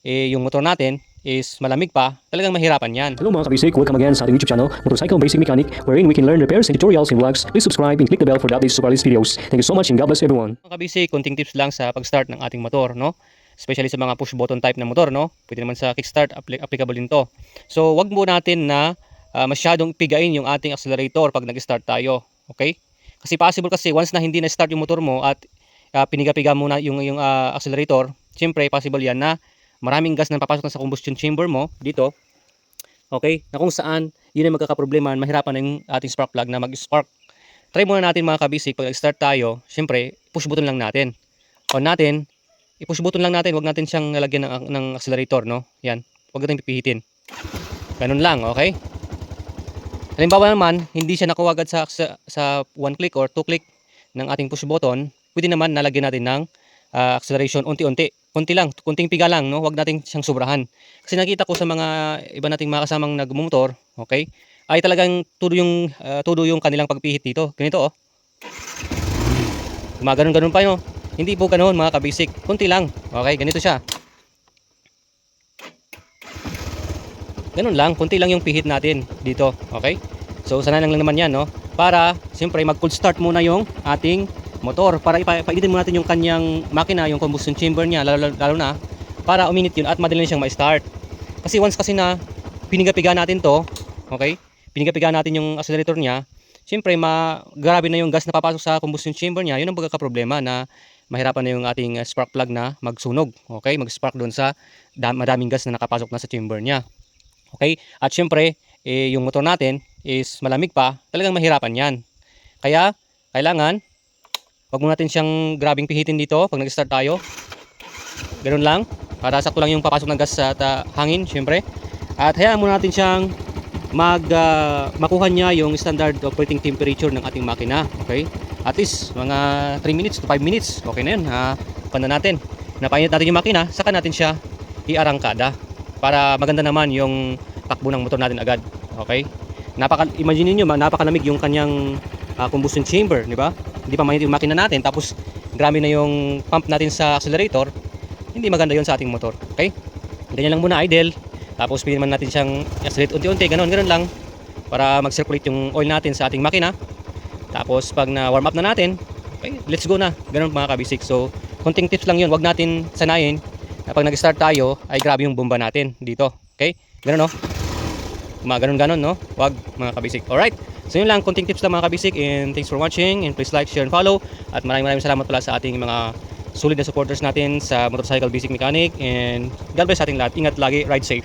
yung motor natin is malamig pa, talagang mahirapan yan. Hello mga kabisik, welcome again sa ating YouTube channel, Motorcycle Basic Mechanic, wherein we can learn repairs and tutorials and vlogs. Please subscribe and click the bell for the updates of our latest videos. Thank you so much and God bless everyone. Mga kabisik, konting tips lang sa pag-start ng ating motor, no? Especially sa mga push button type na motor, no? Pwede naman sa kickstart, applicable din to. So, wag mo natin na masyadong pigain yung ating accelerator pag nag-start tayo, okay? Kasi possible kasi once na hindi na-start yung motor mo at piniga-piga mo na yung accelerator, siyempre possible yan na maraming gas na papasok na sa combustion chamber mo dito. Okay? Na kung saan yun ay magkakaproblema, mahirapan na yung ating spark plug na mag-spark. Try muna natin mga kabisik, pag start tayo, siyempre push button lang natin. On natin, i-push button lang natin, wag natin siyang lalagyan ng accelerator, no? Yan, wag natin pipihitin. Ganun lang, okay? Halimbawa naman, hindi siya nakuha agad sa one click or two click ng ating push button, pwede naman nalagyan natin ng acceleration unti-unti. Kunti lang, kunting piga lang, no? Huwag natin siyang sobrahan. Kasi nakita ko sa mga iba nating mga kasamang nagmumotor, okay? Ay talagang todo yung kanilang pagpihit dito. Ganito, oh. Gumaganon-ganon pa, no? Hindi po ganoon mga kabasic. Kunti lang. Okay, ganito siya. Ganun lang, kunti lang yung pihit natin dito, okay? So sanayan lang naman 'yan, no? Para siyempre mag-cold start muna yung ating motor para ipainitin muna natin yung kanyang makina, yung combustion chamber niya, lalo na para uminit yun at madali siyang ma-start. Kasi once kasi na piniga-piga natin to, okay? Piniga-piga natin yung accelerator niya, siyempre grabe na yung gas na papasok sa combustion chamber niya. Yun ang pagkakaproblema na mahirapan na yung ating spark plug na magsunog, okay? Mag-spark doon sa madaming gas na nakapasok na sa chamber niya. Okay? At siyempre, yung motor natin is malamig pa, talagang mahirapan yan. Kaya kailangan wag mo natin siyang grabing pihitin dito pag nag-start tayo. Ganun lang. Para sakto lang yung papasok ng gas at hangin, syempre. At hayaan muna natin siyang makuha niya yung standard operating temperature ng ating makina. Okay? At least mga 3 minutes to 5 minutes. Okay na yun. Panda natin. Napainit natin yung makina, saka natin siya iarangkada. Para maganda naman yung takbo ng motor natin agad. Okay? Imagine niyo, napakalamig yung kanyang combustion chamber, di ba? Hindi pa mainit yung makina natin, tapos grabe na yung pump natin sa accelerator. Hindi maganda yon sa ating motor. Okay? Ganyan lang muna, idle. Tapos pwede naman natin siyang accelerate unti-unti, ganun lang para mag-circulate yung oil natin sa ating makina. Tapos pag na warm up na natin, okay, let's go na. Ganun mga kabisik. So, konting tips lang yun. Wag natin sanayin na pag nag-start tayo ay grabe yung bomba natin dito. Okay? Ganun, no? Ganon-ganon, no? Wag mga kabisik. Alright. So yun lang, konting tips lang mga kabisik, and thanks for watching, and please like, share, and follow. At maraming salamat pala sa ating mga solid na supporters natin sa Motorcycle Basic Mechanic, and God bless sa ating lahat. Ingat lagi, ride safe.